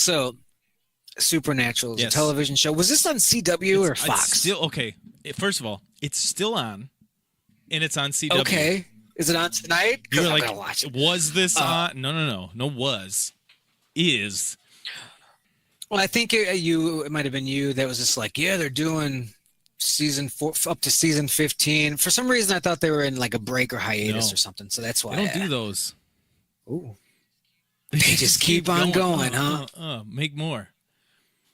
So Supernatural is a Yes. television show. Was this on CW or Fox? It's still okay. First of all, it's still on, and it's on CW. Okay. Is it on tonight? You Because were I'm like, gonna watch it. was this on? No. Was is. Well, I think it might have been you that was just like, yeah, they're doing season 4 up to season 15. For some reason, I thought they were in like a break or hiatus No. or something. So that's why They don't do those. Ooh. They just keep on going, huh? Make more.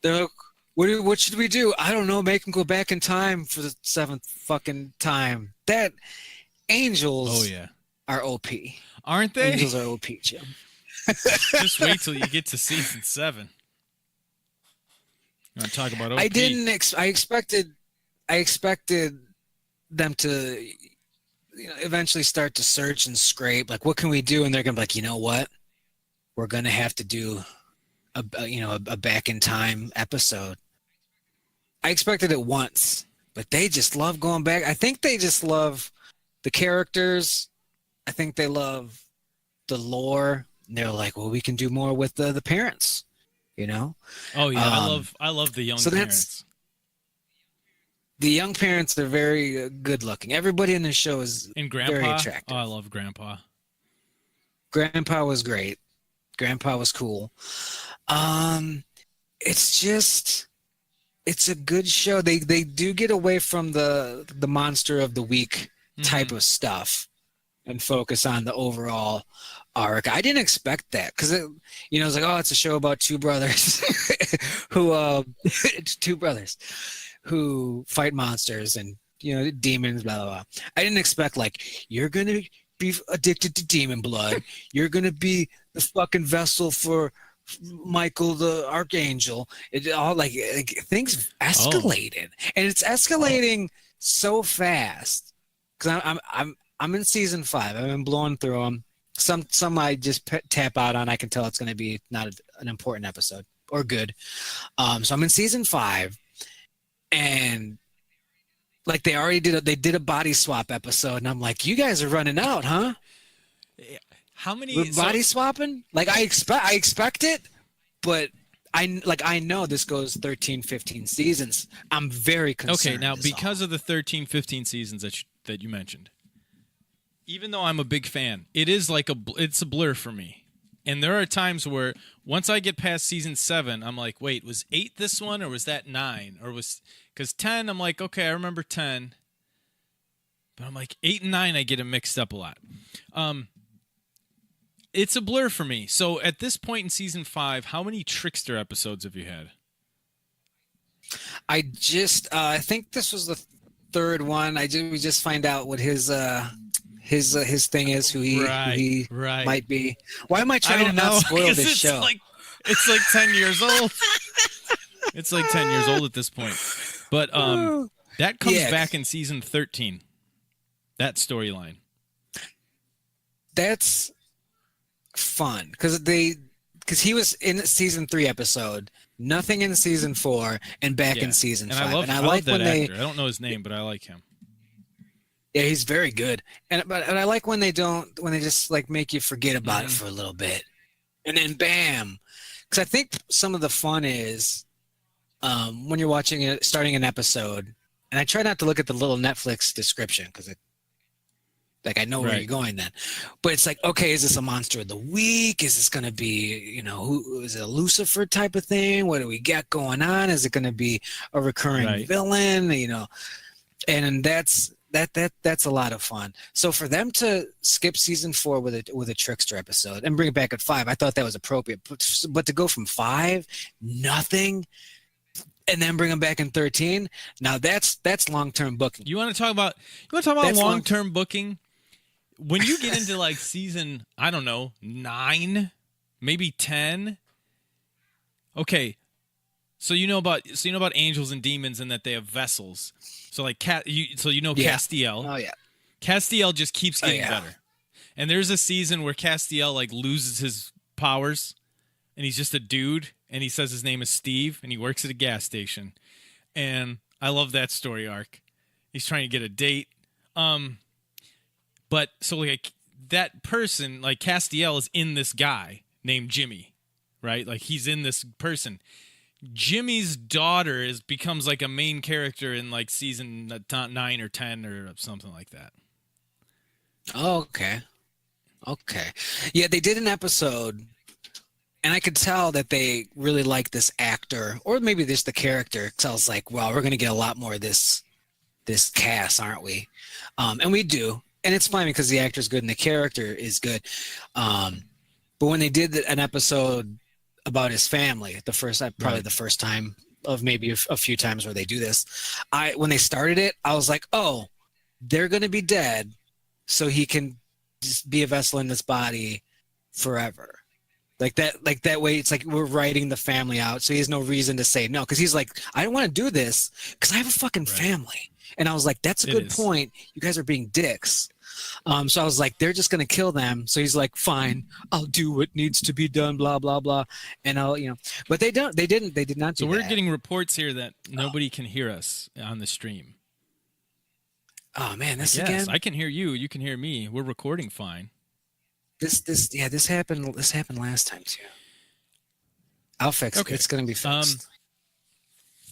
They're like, what should we do? I don't know. Make them go back in time for the 7th fucking time. That Angels are OP. Aren't they? Angels are OP, Jim. Just wait till you get to season 7. You want to talk about OP? I expected them to eventually start to search and scrape. Like, what can we do? And they're going to be like, you know what? We're going to have to do a back in time episode. I expected it once, but they just love going back. I think they just love the characters. I think they love the lore. And they're like, well, we can do more with the parents, Oh yeah, I love the young parents. The young parents are very good looking. Everybody in the show is very attractive. Oh, I love Grandpa. Grandpa was great. Grandpa was cool. It's a good show. They do get away from the monster of the week type of stuff and focus on the overall arc. I didn't expect that because it's like, oh, it's a show about two brothers who fight monsters and demons, blah blah blah. I didn't expect like you're gonna be addicted to demon blood. You're gonna be the fucking vessel for Michael the Archangel. It all like things escalated, and it's escalating so fast because I'm in season 5. I've been blowing through them. Some I just tap out on. I can tell it's going to be not an important episode or good. So I'm in season 5, and like they did a body swap episode, and I'm like, you guys are running out, huh? How many We're body swapping? Like I expect it, but I know this goes 13, 15 seasons. I'm very concerned. Okay, now because of the 13, 15 seasons that you mentioned, even though I'm a big fan, it's a blur for me. And there are times where once I get past season 7, I'm like, wait, was 8 this one or was that 9? Or because 10, I'm like, okay, I remember 10. But I'm like 8 and 9, I get them mixed up a lot. It's a blur for me. So at this point in season 5, how many Trickster episodes have you had? I think this was the 3rd one. We just find out what his thing is, who he might be. Why am I trying to not spoil this show? It's like 10 years old. It's like 10 years old at this point. But that comes back in season 13. That storyline. That's fun because he was in season 3 episode, nothing in season 4, and back in season 5. I like that actor. I don't know his name, but I like him. Yeah, he's very good. And I like when they just like make you forget about it for a little bit, and then bam. Because I think some of the fun is when you're watching it, starting an episode, and I try not to look at the little Netflix description because I know where you're going then. But it's like, okay, is this a monster of the week? Is this going to be, who is it, a Lucifer type of thing? What do we got going on? Is it going to be a recurring villain? And that's a lot of fun. So for them to skip season 4 with a Trickster episode and bring it back at 5, I thought that was appropriate. But to go from 5, nothing, and then bring them back in 13, now that's long-term booking. You want to talk about long-term booking? When you get into like season, I don't know, 9, maybe 10. Okay, so you know about angels and demons and that they have vessels. So like Castiel. Oh yeah. Castiel just keeps getting better. And there's a season where Castiel like loses his powers, and he's just a dude, and he says his name is Steve, and he works at a gas station. And I love that story arc. He's trying to get a date. But so like that person, like Castiel, is in this guy named Jimmy, right? Like he's in this person. Jimmy's daughter becomes like a main character in like season 9 or 10 or something like that. Oh, okay. Okay. Yeah, they did an episode, and I could tell that they really liked this actor, or maybe just the character. Because I was like, "Well, we're going to get a lot more of this cast, aren't we?" And we do, and it's fine because the actor's good and the character is good. But when they did an episode about his family, probably Right. the first time of maybe a few times where they do this, when they started it, I was like, "Oh, they're going to be dead, so he can just be a vessel in this body forever." Like that way, it's like we're writing the family out, so he has no reason to say no. Because he's like, I don't want to do this because I have a fucking Right. family. And I was like, that's a It good is. point. You guys are being dicks. So I was like, they're just gonna kill them. So he's like, fine, I'll do what needs to be done, blah blah blah. And but they don't. They didn't. They did not do So we're that. getting reports here that nobody can hear us on the stream. Oh man, this Yes, again. I can hear you. You can hear me. We're recording fine. This happened. This happened last time too. I'll fix it. Okay. It's gonna be fixed.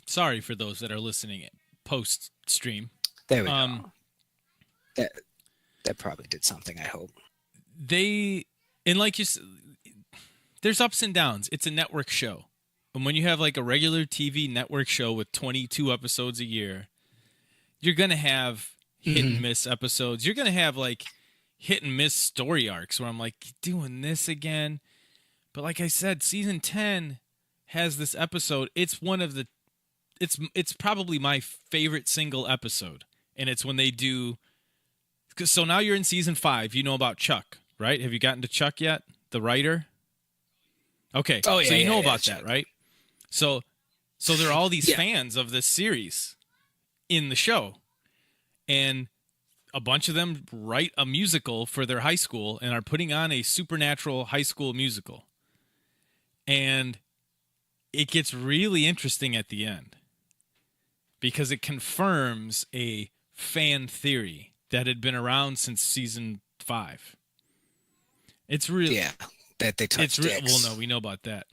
Sorry for those that are listening post stream. There we go. That probably did something, I hope. And like there's ups and downs. It's a network show. And when you have like a regular TV network show with 22 episodes a year, you're going to have hit and miss episodes. You're going to have like hit and miss story arcs where I'm like, doing this again. But like I said, season 10 has this episode. It's one of the it's probably my favorite single episode. And it's when they do. So now you're in season 5. You know about Chuck, right? Have you gotten to Chuck yet? The writer? Okay. Oh, yeah, so you yeah, know yeah, about Chuck. that, right? So there are all these Yeah. fans of this series in the show. And a bunch of them write a musical for their high school and are putting on a supernatural high school musical. And it gets really interesting at the end because it confirms a fan theory that had been around since season 5. It's really that they touch dicks. well, no, we know about that.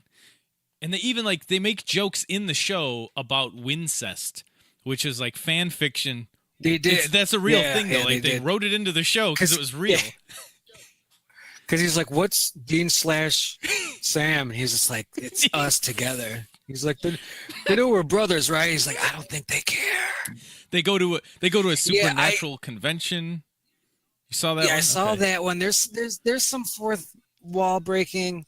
And they even they make jokes in the show about Wincest, which is like fan fiction. They did. That's a real thing though. Yeah, Like they wrote it into the show because it was real. Because he's like, "What's Dean / Sam?" And he's just like, "It's us together." He's like, "They know we're brothers, right?" He's like, "I don't think they care." They go to a supernatural convention. You saw that? Yeah, one? I saw Okay. that one. There's some fourth wall breaking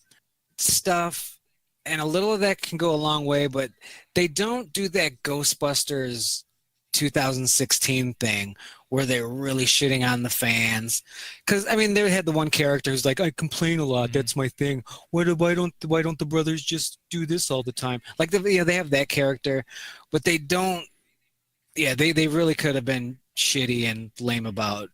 stuff, and a little of that can go a long way, but they don't do that Ghostbusters 2016 thing where they're really shitting on the fans. Because I mean, they had the one character who's like, "I complain a lot. That's my thing. Why don't the brothers just do this all the time?" Like they have that character, but they don't. Yeah, they really could have been shitty and lame about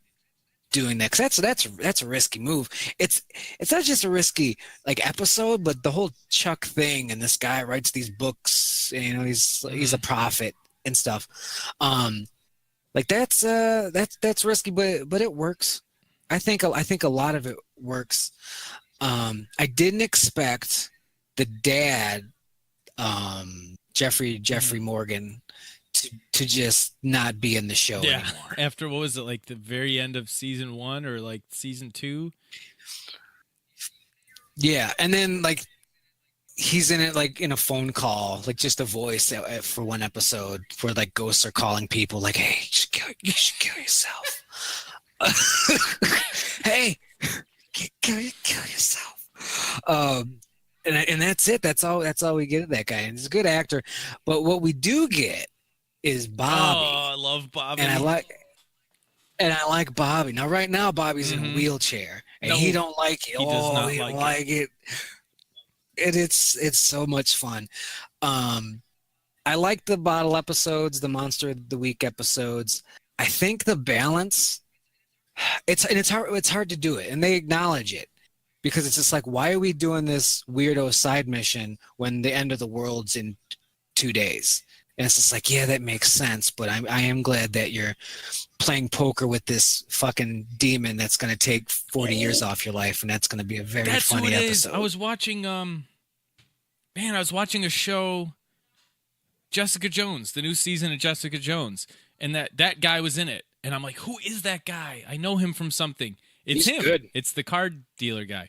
doing that. 'Cause that's a risky move. It's not just a risky episode, but the whole Chuck thing, and this guy writes these books, and he's a prophet and stuff. That's risky, but it works. I think a lot of it works. I didn't expect the dad, Jeffrey Morgan, to just not be in the show anymore. After what was it, like the very end of season 1 or like season 2? Yeah, and then he's in it in a phone call, just a voice for one episode where ghosts are calling people like, "Hey, you should kill yourself." Hey, kill yourself. And that's it. That's all we get of that guy. And he's a good actor. But what we do get is Bobby. Oh, I love Bobby. And I like Bobby. Now, right now, Bobby's in a wheelchair, and he don't like it. He does not he like don't like it. It's so much fun. I like the bottle episodes, the Monster of the Week episodes. I think the balance, it's hard to do it, and they acknowledge it because it's just like, why are we doing this weirdo side mission when the end of the world's in 2 days? And it's just like, yeah, that makes sense, but I am glad that you're playing poker with this fucking demon that's going to take 40 years off your life, and that's going to be a very funny episode. I was watching man, I was watching a show, Jessica Jones, the new season of Jessica Jones, and that guy was in it, and I'm like, who is that guy? I know him from something. It's He's him. good. It's the card dealer guy.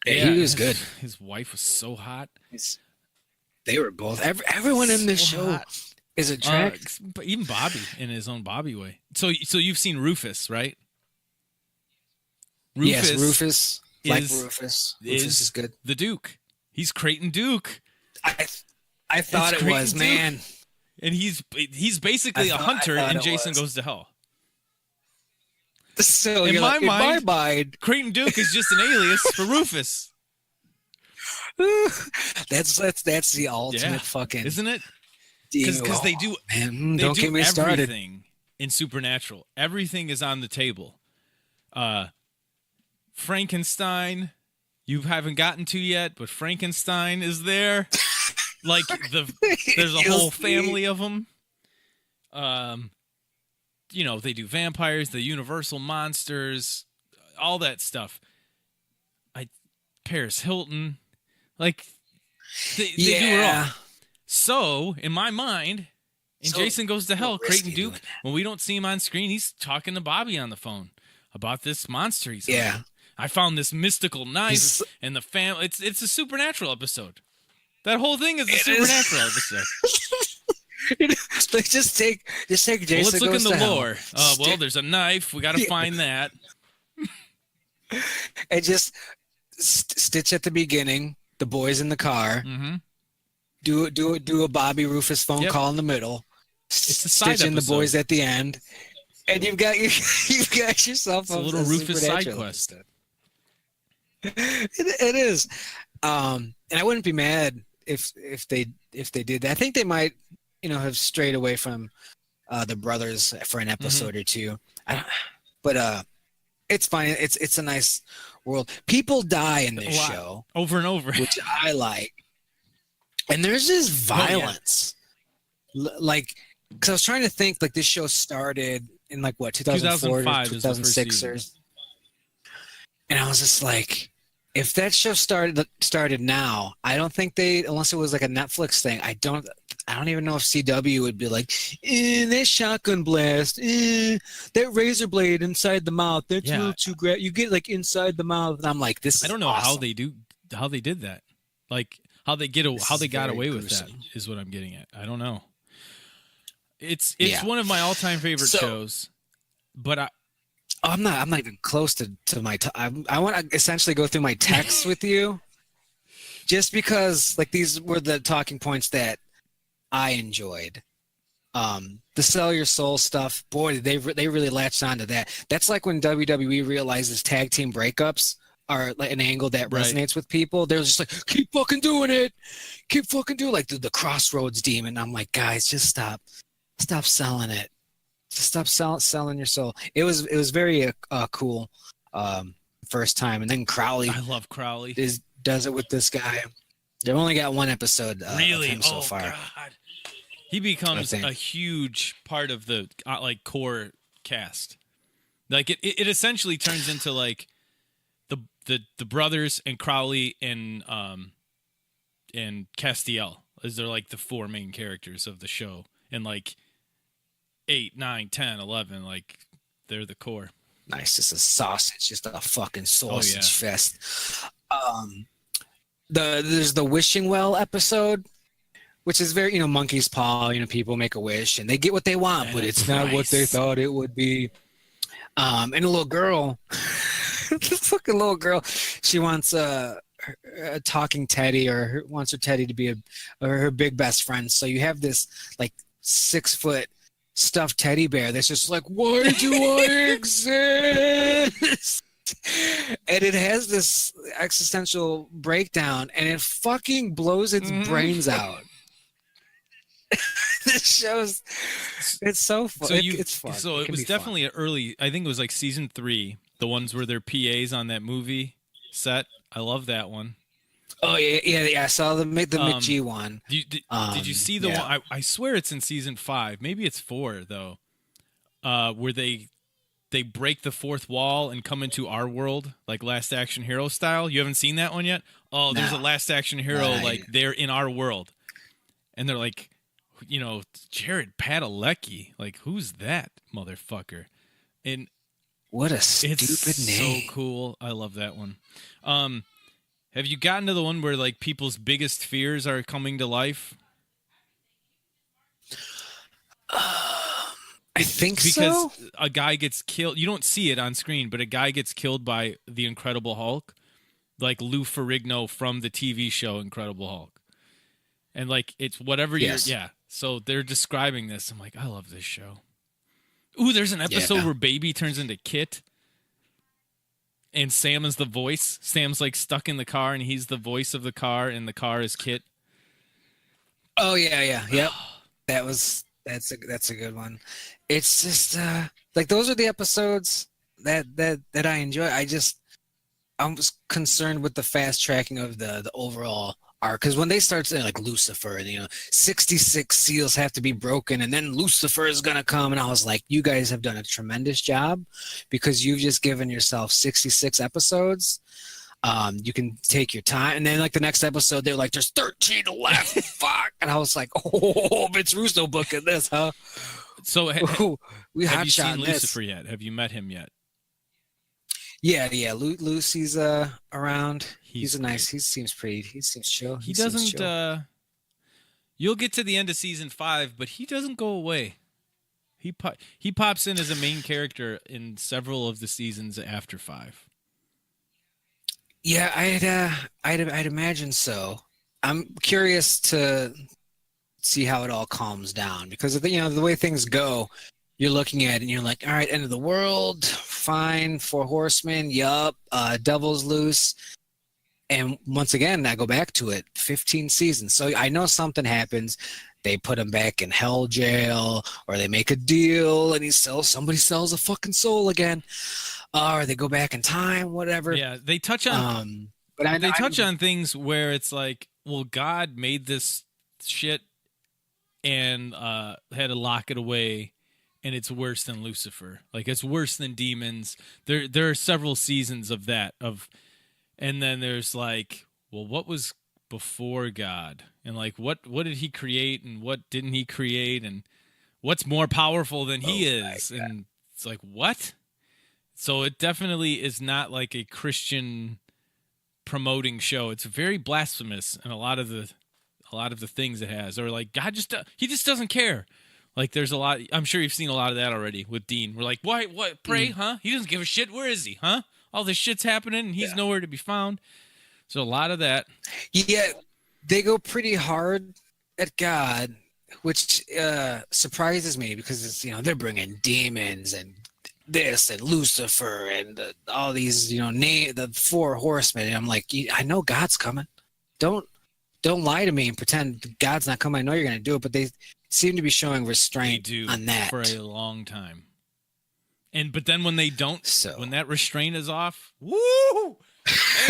Yeah, Yeah, he was good. his wife was so hot. They were both. Everyone in this So show hot. is attractive. But even Bobby in his own Bobby way. So you've seen Rufus, right? Yes, Rufus. Like is Rufus. Rufus is good. the Duke. He's Creighton Duke. I thought It's it was, Creighton Duke. man. And he's basically a hunter I thought in it Jason was. Goes to Hell. So In you're my like, in my mind, Creighton Duke is just an alias for Rufus. that's the ultimate fucking, Isn't it? demon. Because they do Man, they don't do get me started. everything in Supernatural. Everything is on the table. Frankenstein, you haven't gotten to yet, but Frankenstein is there. Like there's a You'll whole see. family of them. They do vampires, the Universal monsters, all that stuff. Paris Hilton, like they do it all. So in my mind, in Jason Goes to Hell, Creighton Duke, when we don't see him on screen, he's talking to Bobby on the phone about this monster he's hunting. I found this mystical knife and the family. It's a Supernatural episode. That whole thing is a Supernatural episode. Like just take Jason. Well, let's look Goes in the to Hell. lore. There's a knife. We got to find that. And just stitch at the beginning. The boys in the car. Mm-hmm. Do a Bobby Rufus phone Yep. call in the middle. It's a side Stitch in the episode. boys at the end, and you've got yourself It's a little Rufus side Supernatural quest. episode. It is, and I wouldn't be mad if they did that. I think they might, have strayed away from the brothers for an episode or two. But it's fine. It's a nice world. People die in this show over and over, which I like, and there's this violence, like. Because I was trying to think, like, this show started in, like, what, 2004 to 2006 or... And I was just like, if that show started now, I don't think unless it was, like, a Netflix thing, I don't even know if CW would be like, that shotgun blast, that razor blade inside the mouth, that's a little too great. You get, like, inside the mouth. And I'm like, this is I don't know awesome. how they did that. Like, how they got away with that gruesome. is what I'm getting at. I don't know. It's one of my all-time favorite shows, but I'm not even close to my. I want to essentially go through my texts with you, just because like these were the talking points that I enjoyed. The sell your soul stuff, boy, they really latched onto that. That's like when WWE realizes tag team breakups are like an angle that resonates with people. They're just like, keep fucking doing it, like the Crossroads demon. I'm like, guys, just stop selling it. Just stop selling your soul. It was very cool first time, and then Crowley. I love Crowley. Does it with this guy. They've only got one episode of him so far. God. He becomes a huge part of the core cast. Like it essentially turns into like the brothers and Crowley and Castiel, as they're like the four main characters of the show, and like 8, 9, 10, 11, like they're the core. Nice, just a sausage, just a fucking sausage fest. There's the wishing well episode, which is very, monkey's paw. People make a wish and they get what they want, but it's not what they thought it would be. And a little girl, this fucking little girl, she wants a talking teddy, or wants her teddy to be her big best friend. So you have this like 6-foot stuffed teddy bear that's just like, why do I exist? And it has this existential breakdown, and it fucking blows its brains out. This show's, it's so fun. It's fun. So it was definitely an early, I think it was like season 3, the ones where they're PAs on that movie set. I love that one. Oh yeah. I saw the McG one. Did you see the one? I swear it's in season 5. Maybe it's 4 though. Where they break the fourth wall and come into our world, like Last Action Hero style. You haven't seen that one yet? oh, there's a No, Last Action no, Hero, like they're in our world, and they're like, Jared Padalecki, like who's that motherfucker? And what a it's stupid so name. cool. I love that one. Have you gotten to the one where like people's biggest fears are coming to life? I think Because so. a guy gets killed. You don't see it on screen, but a guy gets killed by the Incredible Hulk, like Lou Ferrigno from the TV show Incredible Hulk. And like it's whatever Yes. yeah. So they're describing this. I'm like, I love this show. Ooh, there's an episode Yeah. where Baby turns into Kit and Sam is the voice. Sam's like stuck in the car and he's the voice of the car and the car is Kit. Oh yeah, yeah, yep. That's a good one. It's just like those are the episodes that I enjoy. I was concerned with the fast tracking of the overall arc because when they start saying like Lucifer, and 66 seals have to be broken, and then Lucifer is gonna come, and I was like, you guys have done a tremendous job because you've just given yourself 66 episodes. You can take your time, and then like the next episode, they're like, "There's 13 left." Fuck, and I was like, "Oh, Vince Russo booking this, huh?" So Ooh, we have hot you seen shot this. Lucifer yet? Have you met him yet? Yeah, yeah. Lucy's around. He's He seems pretty. He seems chill. He Seems doesn't chill. you'll get to the end of season 5, but he doesn't go away. He pops in as a main character in several of the seasons after 5. Yeah, I'd imagine so. I'm curious to see how it all calms down because of the way things go. You're looking at it and you're like, all right, end of the world, fine. Four Horsemen, yup. Devil's Loose, and once again, I go back to it. 15 seasons, so I know something happens. They put him back in hell jail, or they make a deal, and somebody sells a fucking soul again, or they go back in time, whatever. Yeah, they touch on But they touch on things where it's like, well, God made this shit and had to lock it away, and it's worse than Lucifer. Like it's worse than demons. There are several seasons of that and then there's like, well, what was before God? And like what did he create and what didn't he create and what's more powerful than he is? And it's like, what? So it definitely is not like a Christian promoting show. It's very blasphemous in a lot of the things it has. Or like God he just doesn't care. Like there's a lot. I'm sure you've seen a lot of that already with Dean. We're like, why? What? Pray? Huh? He doesn't give a shit. Where is he? Huh? All this shit's happening and he's nowhere to be found. So a lot of that. Yeah, they go pretty hard at God, which surprises me because it's they're bringing demons and this and Lucifer and all these the four horsemen. And I'm like, I know God's coming. Don't lie to me and pretend God's not coming. I know you're going to do it, but they seem to be showing restraint on that for a long time. But then when they don't, when that restraint is off, woo!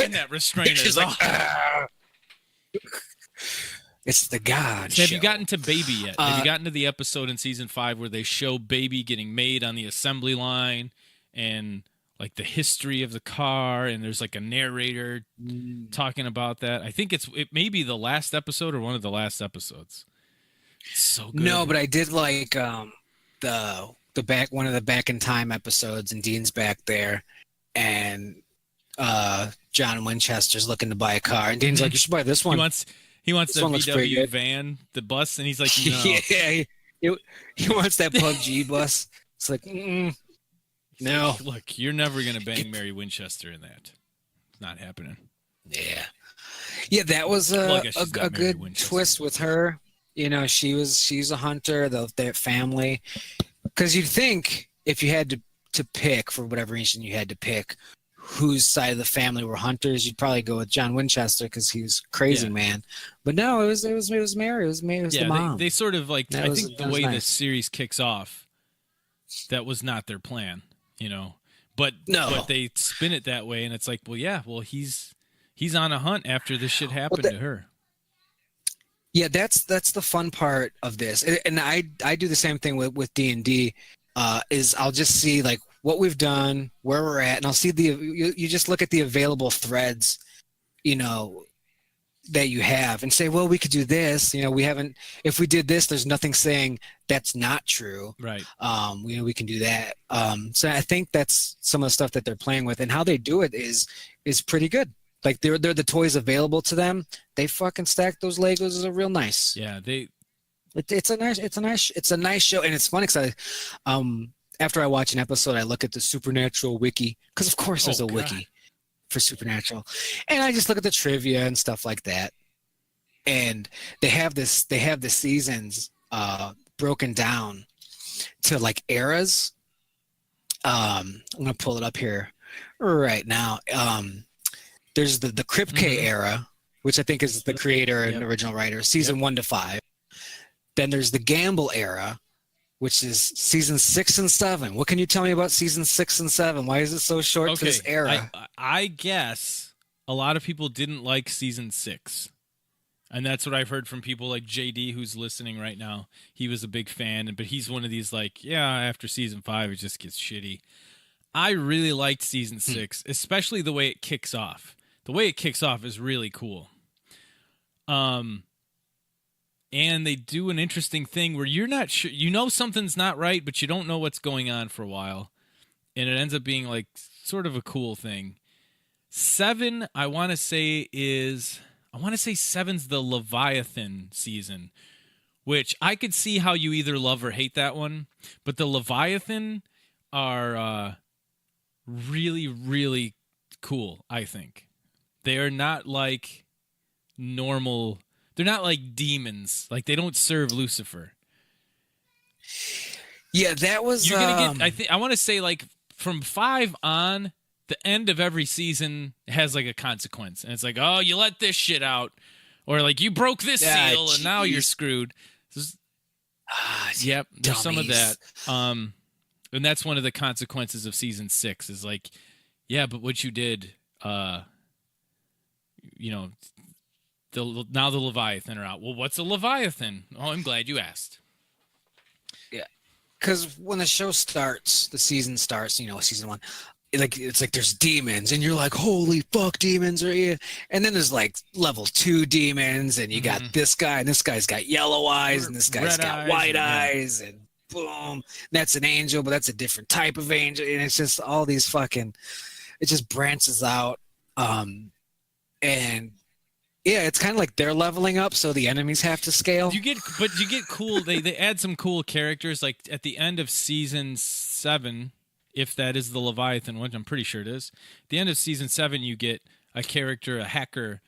And that restraint is off. It's the God So have show. you gotten to Baby yet? Have you gotten to the episode in season 5 where they show Baby getting made on the assembly line and like the history of the car, and there's like a narrator talking about that? I think it may be the last episode or one of the last episodes. It's so good. No, but I did like one of the Back in Time episodes, and Dean's back there, and John Winchester's looking to buy a car, and Dean's like, "You should buy this one." He wants the VW van, the bus, and he's like, "No." Yeah, he wants that PUBG bus. It's like, no. Look, you're never gonna bang Mary Winchester in that. It's not happening. Yeah, that was a good Winchester. twist with her. She's a hunter. Their family, because you'd think if you had to pick for whatever reason you had to pick whose side of the family were hunters, you'd probably go with John Winchester because he was crazy man. But no, it was Mary. It was the mom. They sort of like, I think the way nice. this series kicks off, that was not their plan, But they spin it that way, and it's like, he's on a hunt after this shit happened to her. Yeah, that's the fun part of this, and I do the same thing with D&D. Is I'll just see like what we've done, where we're at, and I'll see you just look at the available threads, that you have and say, well, we could do this. We haven't, if we did this, there's nothing saying that's not true. Right. We can do that. So I think that's some of the stuff that they're playing with, and how they do it is pretty good. Like they're the toys available to them. They fucking stack those Legos are real nice. Yeah, It's a nice show, and it's funny because after I watch an episode, I look at the Supernatural wiki because of course there's a wiki for Supernatural, and I just look at the trivia and stuff like that. And they have the seasons broken down to like eras. I'm gonna pull it up here right now. There's the Kripke era, which I think is the creator and original writer, season 1 to 5. Then there's the Gamble era, which is season 6 and 7. What can you tell me about season 6 and 7? Why is it so short to this era? I guess a lot of people didn't like season 6. And that's what I've heard from people like JD, who's listening right now. He was a big fan, but he's one of these like, after season 5, it just gets shitty. I really liked season 6, especially the way it kicks off. The way it kicks off is really cool. And they do an interesting thing where you're not sure, something's not right, but you don't know what's going on for a while. And it ends up being like sort of a cool thing. 7, I want to say 7's the Leviathan season, which I could see how you either love or hate that one. But the Leviathan are really, really cool, I think. They are not like normal. They're not like demons. Like they don't serve Lucifer. Yeah, that was. You're gonna get. I want to say like from 5 on, the end of every season has like a consequence, and it's like, oh, you let this shit out, or like you broke this seal, and now you're screwed. Yep, there's some of that. And that's one of the consequences of season 6 is like, yeah, but what you did, now the Leviathan are out. Well, what's a Leviathan? Oh, I'm glad you asked. Yeah, because when the show starts, the season starts, season 1, it's like there's demons, and you're like, holy fuck, demons are here. And then there's like level 2 demons, and you got this guy, and this guy's got yellow eyes, and this guy's got white eyes, and boom, that's an angel, but that's a different type of angel, and it's just all these fucking, it just branches out, and yeah, it's kind of like they're leveling up, so the enemies have to scale. You get cool. They add some cool characters. Like at the end of season 7, if that is the Leviathan one, I'm pretty sure it is. At the end of season 7, you get a character, a hacker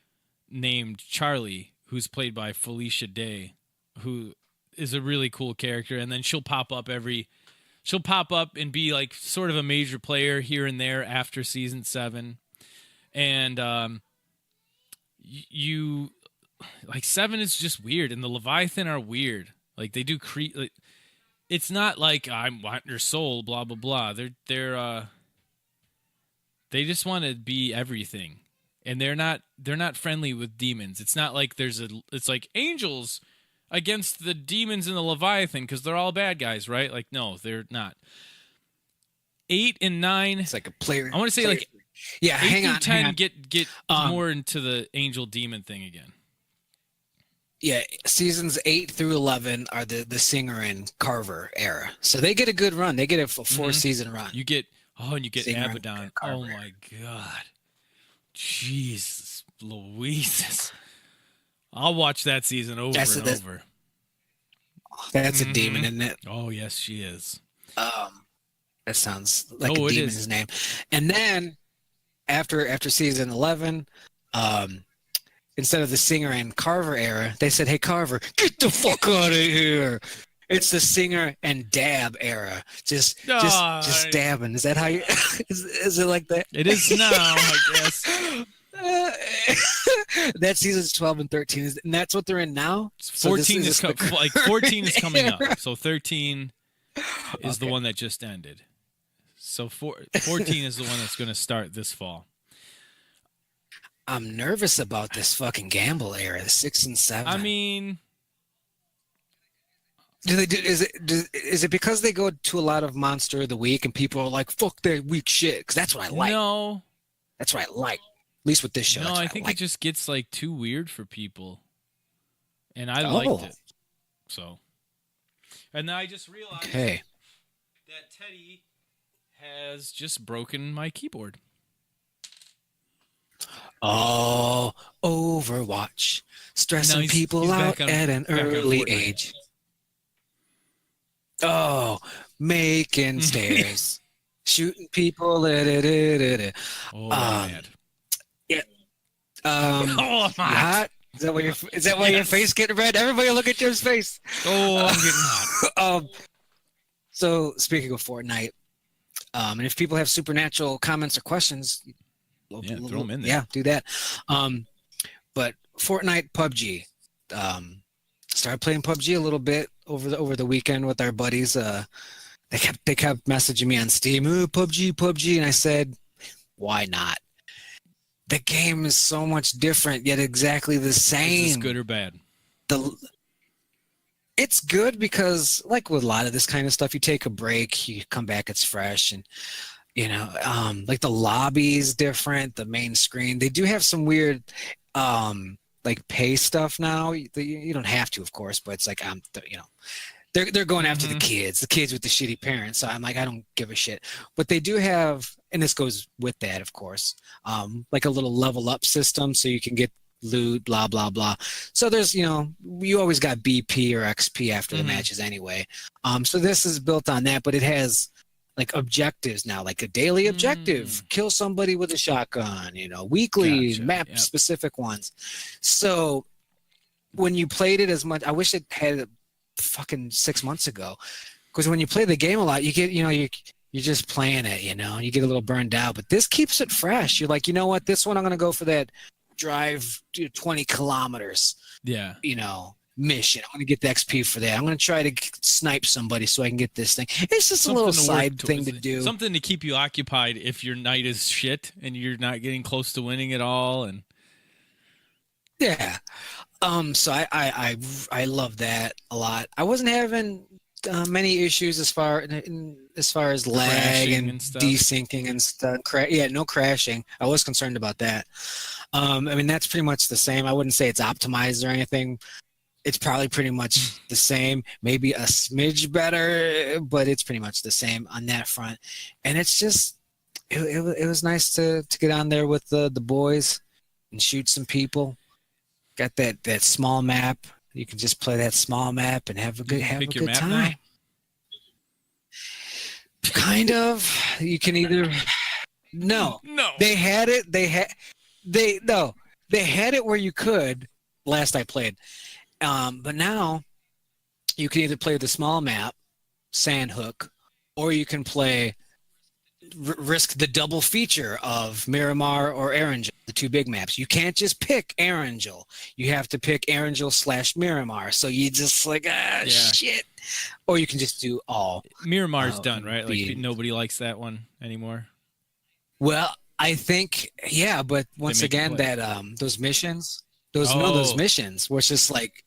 named Charlie, who's played by Felicia Day, who is a really cool character. And then she'll pop up and be like sort of a major player here and there after season 7, and you like 7 is just weird, and the Leviathan are weird. Like they do it's not like I want your soul, blah blah blah. They just want to be everything, and they're not friendly with demons. It's not like it's like angels against the demons in the Leviathan because they're all bad guys, right? Like no, they're not. 8 and 9. It's like a player. I want to say like. Yeah, 8 through 10 get more into the angel demon thing again. Yeah, seasons 8 through 11 are the Singer and Carver era, so they get a good run. They get a 4-season run. You get Singer Abaddon. Oh my god, Jesus Louise! I'll watch that season over and over. That's a demon, isn't it? Oh yes, she is. That sounds like a demon's name. And then after season 11, instead of the Singer and Carver era, they said, "Hey Carver, get the fuck out of here." It's the Singer and Dab era. Just dabbing. Is that how you? Is it like that? It is now, I guess. That season's 12 and 13, and that's what they're in now. 14 14 is coming up. So 13 is the one that just ended. So 14 is the one that's going to start this fall. I'm nervous about this fucking Gamble era, the 6 and 7. I mean, is it because they go to a lot of Monster of the Week and people are like, fuck that weak shit? Because that's what I like. No, that's what I like. least with this show. No, That's I what I think it like. just gets like too weird for people, and I liked Oh, it. So, and then I just realized okay. that Teddy has just broken my keyboard. Oh, Overwatch, And now stressing he's people out at an back on early Fortnite. age. Oh, making stairs, shooting people. Oh, I'm Um, mad. yeah. Oh, I'm You hot. hot? Is that why your face Yes. getting red? Everybody look at Jim's face. Oh, I'm getting hot. Um, so speaking of Fortnite, and if people have supernatural comments or questions, Yeah, throw them in there. yeah, do that. Um, but Fortnite, PUBG. Started playing PUBG a little bit over the weekend with our buddies. They kept messaging me on Steam, oh, PUBG, PUBG, and I said, why not? The game is so much different, yet exactly the same. Is this good or bad? It's good because, like with a lot of this kind of stuff, you take a break, you come back, it's fresh, and like the lobby is different, the main screen. They do have some weird, like pay stuff now. You don't have to, of course, but it's like they're going after the kids with the shitty parents. So I'm like, I don't give a shit. But they do have, and this goes with that, of course, like a little level up system so you can get loot, blah, blah, blah. So there's, you always got BP or XP after the matches anyway. So this is built on that, but it has like objectives now, like a daily objective, kill somebody with a shotgun, weekly map specific ones. So when you played it as much, I wish it had fucking 6 months ago, because when you play the game a lot, you get, you're just playing it, and you get a little burned out, but this keeps it fresh. You're like, you know what, this one I'm going to go for that drive 20 kilometers, mission. I'm going to get the XP for that. I'm going to try to snipe somebody so I can get this thing. It's just a little side thing to do. Something to keep you occupied if your night is shit and you're not getting close to winning at all. And yeah. So I love that a lot. I wasn't having many issues as far as lag and desyncing and stuff. No crashing. I was concerned about that. I mean, that's pretty much the same. I wouldn't say it's optimized or anything. It's probably pretty much the same, maybe a smidge better, but it's pretty much the same on that front. And it's just, it was nice to get on there with the boys and shoot some people. Got that small map. You can just play that small map and have a good time. Now? Kind of. You can either no. They had it. They had it where you could. Last I played, but now you can either play the small map, Sandhook, or you can play risk the double feature of Miramar or Erangel, the two big maps. You can't just pick Erangel. You have to pick Erangel / Miramar. So you just like, shit. Or you can just do all. Miramar's done, right? Like nobody likes that one anymore. Well, I think, yeah, but once again, that those missions, those missions where it's just like,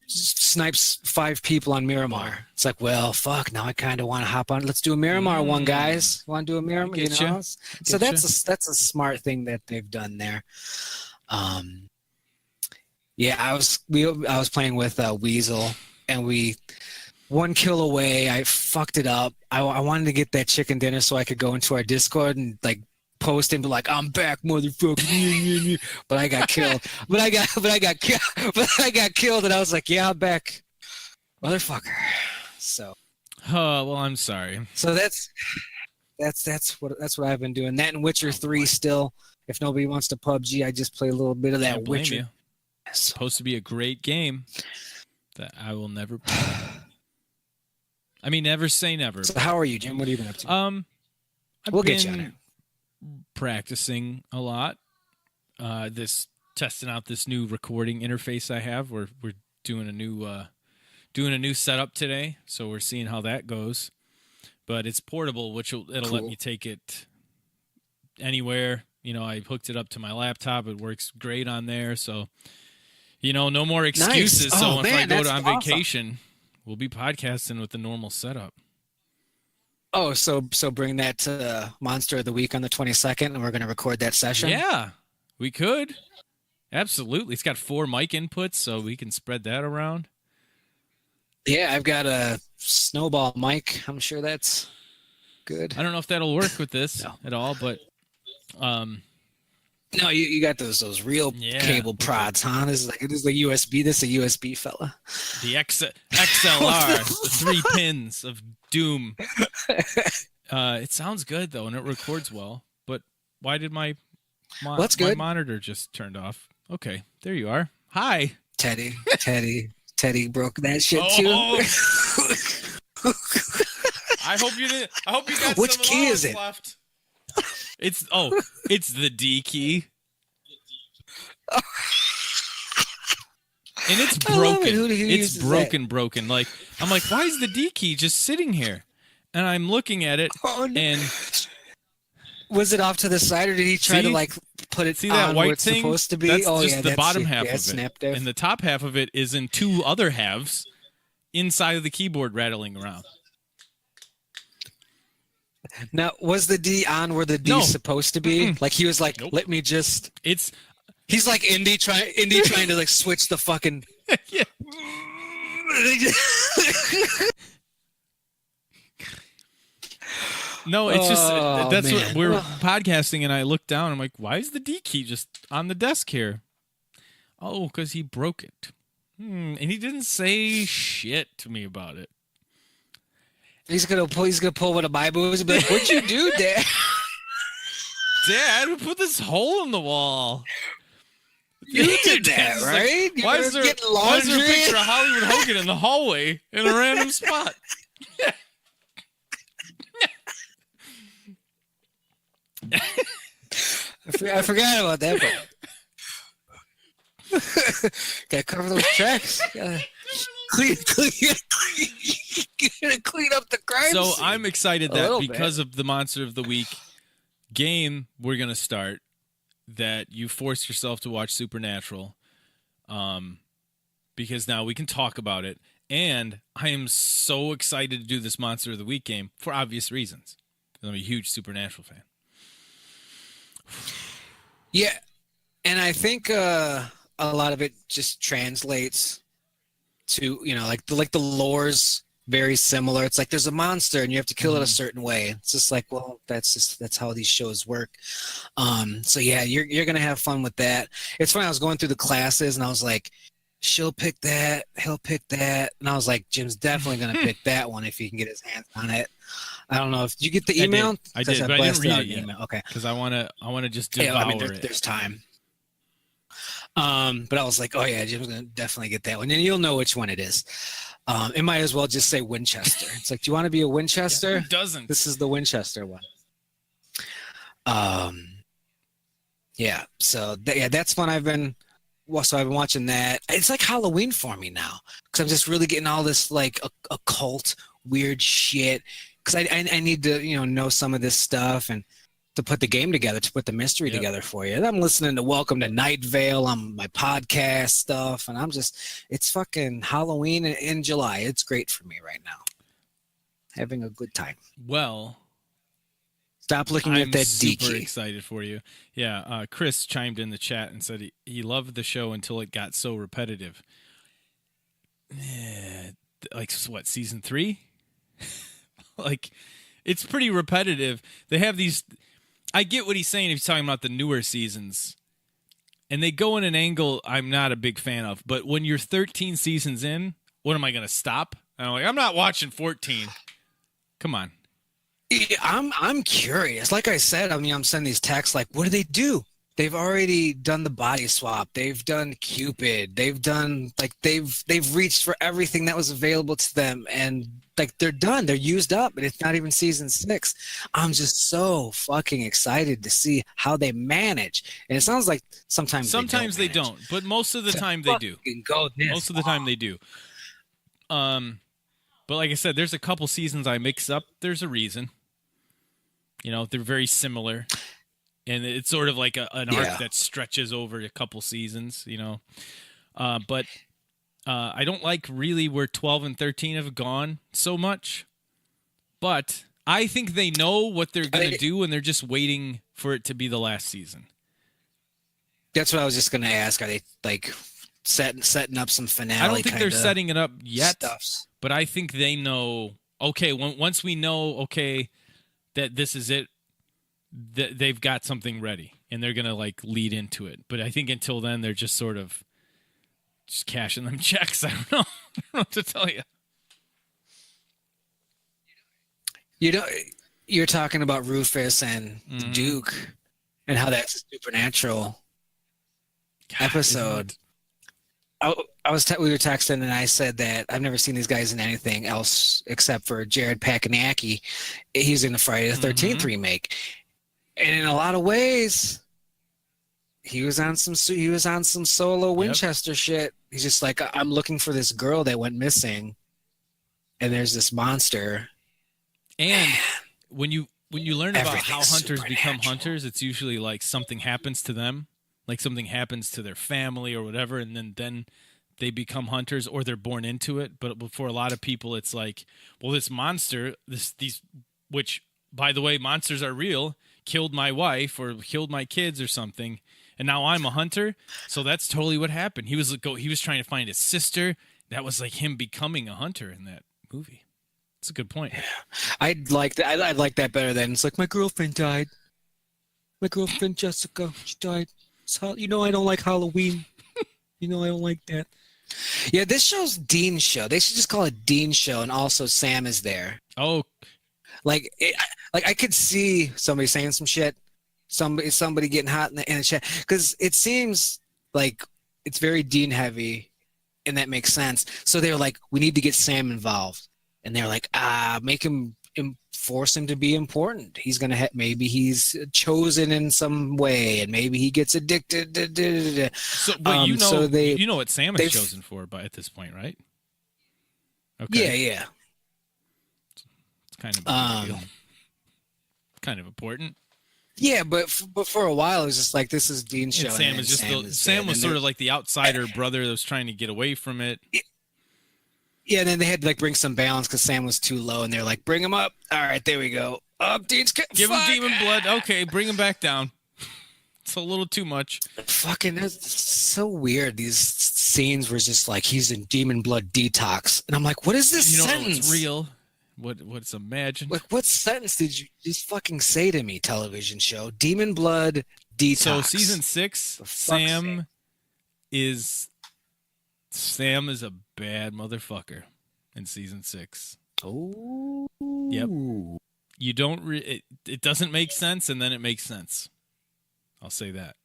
snipes 5 people on Miramar. It's like, well, fuck. Now I kind of want to hop on. Let's do a Miramar one, guys. Want to do a Miramar? So that's a smart thing that they've done there. Yeah, I was playing with Weasel, and we 1 kill away. I fucked it up. I wanted to get that chicken dinner so I could go into our Discord and like post and be like, I'm back, motherfucker. But I got killed. but I got killed, and I was like, yeah, I'm back, motherfucker. So. Oh well, I'm sorry. So that's what I've been doing. That and Witcher 3 still. If nobody wants to PUBG, I just play a little bit of that Witcher. It's supposed to be a great game that I will never play. I mean, never say never. So how are you, Jim? What have you been up to? We'll get you on it. Practicing a lot. Testing out this new recording interface I have. We're doing a new setup today, so we're seeing how that goes. But it's portable, which it'll let me take it anywhere. I hooked it up to my laptop. It works great on there. So, no more excuses. Nice. So if I go on vacation, we'll be podcasting with the normal setup. Oh, so bring that to Monster of the Week on the 22nd, and we're gonna record that session. Yeah, we could. Absolutely. It's got 4 mic inputs, so we can spread that around. Yeah, I've got a snowball mic. I'm sure that's good. I don't know if that'll work with this No. at all, but No, you got those real yeah, cable prods, huh? This is like USB. This is a USB fella. the XLR, the 3 pins of doom. It sounds good though, and it records well. But why did my That's good. monitor just turned off? Okay, there you are. Hi, Teddy broke that shit too. I hope you did. I hope you got Which some key is it? left. It's the D key. And it's broken. It's broken. Like I'm like, why is the D key just sitting here? And I'm looking at it, and was it off to the side, or did he try to like put it see on that white where it's thing? supposed to be? That's oh just yeah, the bottom half of it, snapped there. and the top half of it is in 2 other halves inside of the keyboard rattling around. Now, was the D on where the D is supposed to be? Mm-mm. Like he was like, Nope. let me just. He's like Indy trying to like switch the fucking. yeah. No, it's just that's man. what we're podcasting, and I look down. I'm like, why is the D key just on the desk here? Oh, because he broke it. And he didn't say shit to me about it. He's gonna pull one of my moves and be like, "What'd you do, Dad?" Dad, who put this hole in the wall? You did that, right? Like, why is there a picture of Hollywood Hogan in the hallway in a random spot? I forgot about that, but gotta cover those tracks. Clean up the crime So scene. I'm excited that because of the Monster of the Week game we're gonna start, that you forced yourself to watch Supernatural, because now we can talk about it, and I am so excited to do this Monster of the Week game for obvious reasons. I'm a huge Supernatural fan. Yeah, and I think a lot of it just translates to, like the lore's very similar. It's like there's a monster and you have to kill it a certain way. It's just like, well, that's how these shows work. So yeah, you're gonna have fun with that. It's funny, I was going through the classes and I was like, she'll pick that, he'll pick that, and I was like, Jim's definitely gonna pick that one if he can get his hands on it. I don't know if you get the email. I did, but I didn't read it yet. Email. Okay, because I want to just devour it. There's time. But I was like, oh yeah, Jim's gonna definitely get that one, and you'll know which one it is. It might as well just say Winchester. It's like, do you want to be a Winchester? Yeah, who doesn't? This is the Winchester one. Yeah. So that's fun. I've been watching that. It's like Halloween for me now because I'm just really getting all this like occult weird shit. Because I need to know some of this stuff and to put the game together, to put the mystery together for you. And I'm listening to Welcome to Night Vale on my podcast stuff, and it's fucking Halloween in July. It's great for me right now. Having a good time. Well, stop looking at that D key. I'm super excited for you. Yeah, Chris chimed in the chat and said he loved the show until it got so repetitive. Like what, season 3? Like, it's pretty repetitive. They have these. I get what he's saying if he's talking about the newer seasons. And they go in an angle I'm not a big fan of. But when you're 13 seasons in, what am I going to stop? And I'm like, I'm not watching 14. Come on. Yeah, I'm curious. Like I said, I'm sending these texts like, what do they do? They've already done the body swap. They've done Cupid. They've done they've reached for everything that was available to them, and like they're done. They're used up, and it's not even season 6. I'm just so fucking excited to see how they manage. And it sounds like sometimes they don't, but most of the time they do. Most of the time they do. But like I said, there's a couple seasons I mix up. There's a reason. They're very similar. And it's sort of like an arc that stretches over a couple seasons, But I don't like really where 12 and 13 have gone so much. But I think they know what they're I going to mean, do, and they're just waiting for it to be the last season. that's what I was just gonna ask. Are they like setting up some I don't finale think they're kind of setting it up yet, stuffs? but I think they know. Okay, once we know, okay, that this is it, they've got something ready, and they're gonna like lead into it. But I think until then, they're just sort of just cashing them checks. I don't know. I don't know what to tell you. You know, you're talking about Rufus and the Duke and how that's a supernatural God, isn't episode. it? We were texting and I said that I've never seen these guys in anything else except for Jared Padalecki. He's in the Friday the 13th remake, and in a lot of ways, he was on some solo Winchester shit. He's just like, I'm looking for this girl that went missing, and there's this monster. And when you learn about how Everything's hunters become supernatural. hunters, it's usually like something happens to them, like something happens to their family or whatever, and then they become hunters or they're born into it. But for a lot of people, it's like, well, this monster, these, which by the way, monsters are real, killed my wife or killed my kids or something, and now I'm a hunter. So that's totally what happened. He was trying to find his sister. That was like him becoming a hunter in that movie. That's a good point. I'd like that. I'd like that better than it's like my girlfriend died. My girlfriend Jessica, she died. I don't like Halloween. I don't like that. Yeah, this show's Dean's show. They should just call it Dean's show, and also Sam is there. Oh, Like I could see somebody saying some shit, somebody getting hot in the chat, because it seems like it's very Dean heavy, and that makes sense. So they were like, we need to get Sam involved, and they're like, make him force him to be important. He's gonna maybe he's chosen in some way, and maybe he gets addicted. so but you know what Sam is they've- chosen for, but at this point, right? Yeah, Okay, yeah. it's kind of a big deal. Kind of important. Yeah, but for a while it was just like, this is Dean's show. And Sam and is just Sam Sam was sort of like the outsider brother that was trying to get away from it. Yeah, and then they had to like bring some balance because Sam was too low, and they're like, bring him up. All right, there we go. Up, Dean's Give him demon blood. Okay, bring him back down. It's a little too much. Fucking, that's so weird. These scenes were just like, he's in demon blood detox, and I'm like, what is this You don't know sentence? what's real. What's imagined. Like, what sentence did you just fucking say to me? Television show, demon blood detox. So season 6, Sam is a bad motherfucker in season 6. Oh. Yep. You don't. It doesn't make sense, and then it makes sense. I'll say that.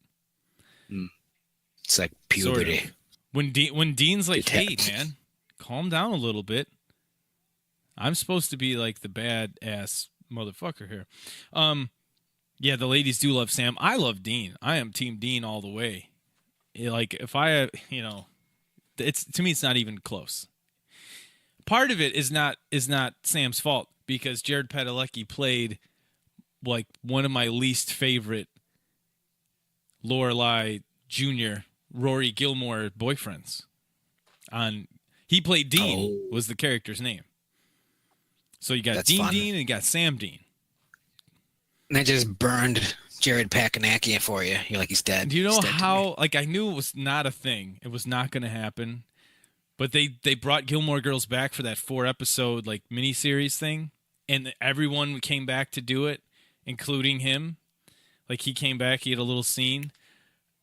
It's like puberty. Sort of. When Dean's like, hey Detect. man, calm down a little bit. I'm supposed to be like the bad ass motherfucker here. Yeah, the ladies do love Sam. I love Dean. I am Team Dean all the way. Like if I, it's to me, it's not even close. Part of it is not Sam's fault because Jared Padalecki played like one of my least favorite Lorelai Jr. Rory Gilmore boyfriends. He played Dean was the character's name. So you got That's Dean fun. Dean and you got Sam Dean. And I just burned Jared Padalecki for you. You're like, he's dead. Do you know He's dead to me. how? Like I knew it was not a thing. It was not going to happen. But they brought Gilmore Girls back for that 4-episode like miniseries thing, and everyone came back to do it, including him. Like he came back, he had a little scene,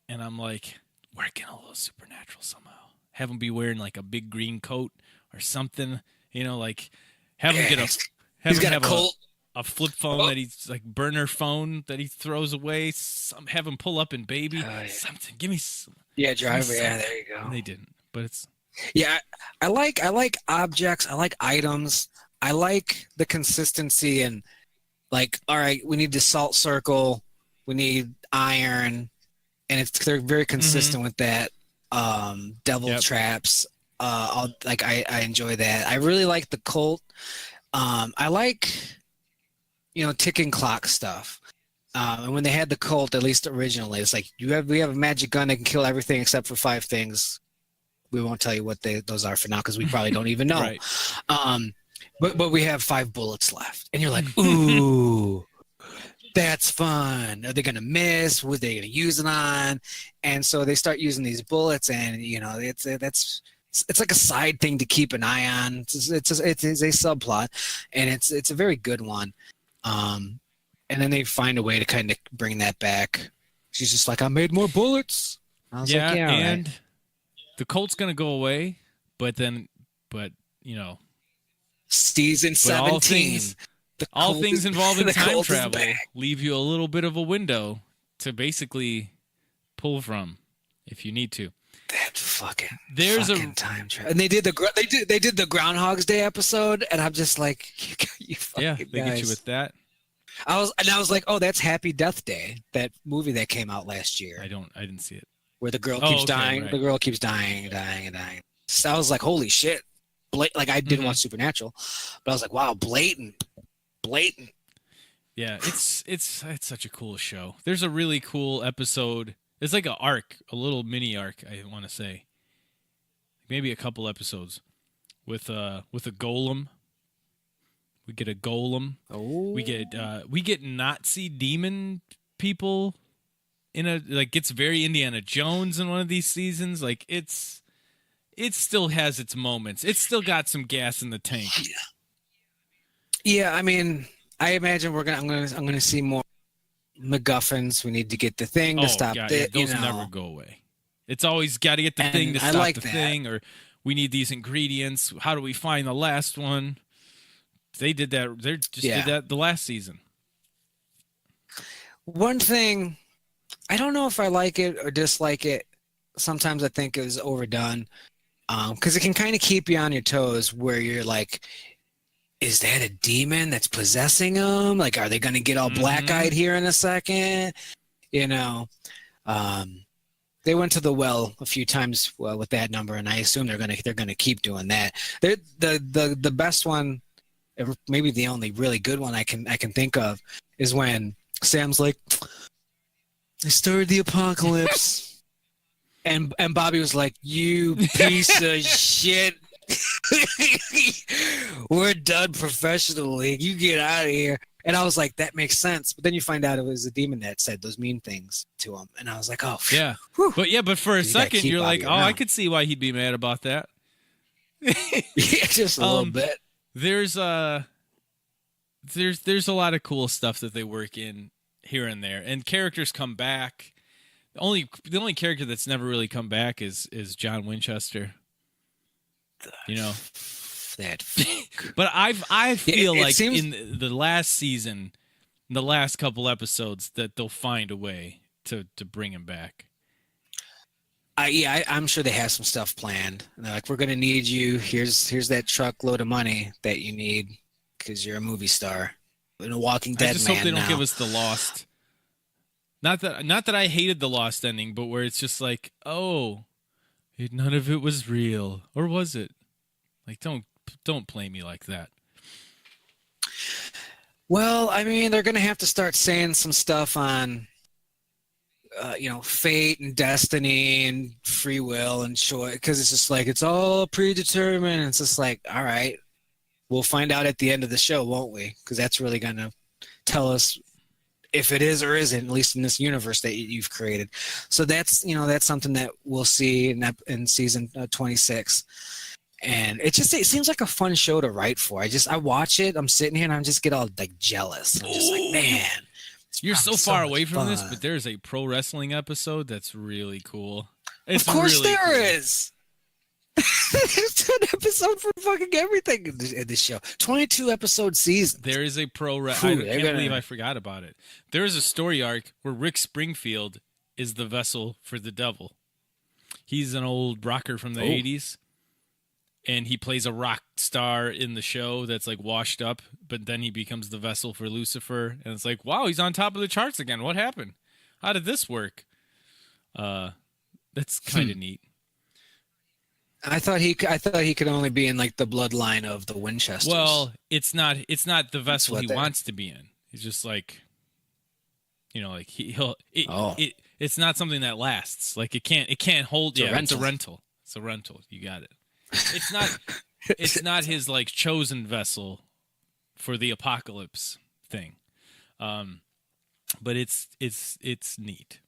and I'm like, working a little supernatural somehow. Have him be wearing like a big green coat or something, like have him get He's got a Colt. a flip phone that he's like burner phone that he throws away. Have him pull up in Baby, something. Give me some. Yeah, driver. Yeah, something. there you go. And they didn't, but it's. Yeah, I like objects. I like items. I like the consistency and like, all right, we need the salt circle, we need iron, and they're very consistent with that. Devil traps. I enjoy that. I really like the Colt. I like ticking clock stuff. And when they had the Colt, at least originally, it's like we have a magic gun that can kill everything except for 5 things. We won't tell you what those are for now because we probably don't even know. Right. but we have 5 bullets left, and you're like, ooh, that's fun. Are they gonna miss? Who are they gonna use it on? And so they start using these bullets, and it's like a side thing to keep an eye on. It's a subplot, and it's a very good one. Um, and then they find a way to kind of bring that back. She's just like, I made more bullets. I was like, Yeah, yeah, all right. and the cult's gonna go away, but you know, Season but 17. all things involving The time cult is travel back. leave you a little bit of a window to basically pull from if you need to. That fucking There's fucking a time travel. And they did the Groundhog's Day episode, and I'm just like, you yeah, fucking they get you guys. with that. I was like, oh, that's Happy Death Day, that movie that came out last year, I didn't see it. where the girl Oh, keeps okay, dying. right. The girl keeps dying, dying, and dying. So I was like, holy shit. Like I didn't Mhm. watch Supernatural, but I was like, wow, blatant. Yeah, it's such a cool show. There's a really cool episode. It's like a little mini arc, I want to say. Maybe a couple episodes with a golem. We get a golem. Oh, We get Nazi demon people in a like it's very Indiana Jones in one of these seasons. Like it still has its moments. It's still got some gas in the tank. yeah. I mean, I imagine I'm gonna see more MacGuffins. We need to get the thing to Oh stop god, yeah, it, those never go away. It's always got to get the thing to And I stop like the that. thing, or we need these ingredients. How do we find the last one? They did that. They just Yeah. did that the last season. One thing, I don't know if I like it or dislike it. Sometimes I think it was overdone, because it can kind of keep you on your toes, where you're like, is that a demon that's possessing them? Like, are they going to get all black-eyed here in a second? You know, um, they went to the well a few times with that number, and I assume they're gonna keep doing that. The best one, maybe the only really good one I can think of, is when Sam's like, I started the apocalypse. And Bobby was like, you piece of shit. We're done professionally. You get out of here. And I was like, that makes sense. But then you find out it was a demon that said those mean things to him. And I was like, oh, Yeah, whew. but for a You gotta second, keep you're like, Bobby oh, I around. could see why he'd be mad about that. Yeah, just a little Um, bit. There's a lot of cool stuff that they work in here and there, and characters come back. The only character that's never really come back is John Winchester. You know, That but I feel it like seems- in the last season, the last couple episodes, that they'll find a way to bring him back. I'm sure they have some stuff planned. And they're like, we're gonna need you. Here's that truckload of money that you need because you're a movie star. In a Walking Dead I just man hope they don't now. give us the Lost. Not that I hated the Lost ending, but where it's just like, oh, none of it was real, or was it? Like, don't play me like that. Well, I mean, they're gonna have to start saying some stuff on, fate and destiny and free will and choice, because it's just like it's all predetermined. It's just like, all right, we'll find out at the end of the show, won't we? Because that's really gonna tell us if it is or isn't, at least in this universe that you've created. So that's something that we'll see in season 26. And it seems like a fun show to write for. I watch it. I'm sitting here and I just get all like jealous. I'm just like, man, You're so probably far much away from this, fun. but there's a pro wrestling episode that's really cool. It's Of course really there cool. is. There's an episode for fucking everything in this show. 22 episode season. There is a pro. I Phew, can't believe I forgot about it. There is a story arc where Rick Springfield is the vessel for the devil. He's an old rocker from the 80s, and he plays a rock star in the show that's like washed up, but then he becomes the vessel for Lucifer, and it's like, wow, he's on top of the charts again. What happened? How did this work? That's kind of neat. I thought he could only be in like the bloodline of the Winchesters. Well, it's not the vessel what he they- wants to be in. He's just like, like it's not something that lasts. Like it can't hold. a It's a rental. rental. It's a rental. You got it. It's not. it's not his like chosen vessel for the apocalypse thing. But it's neat.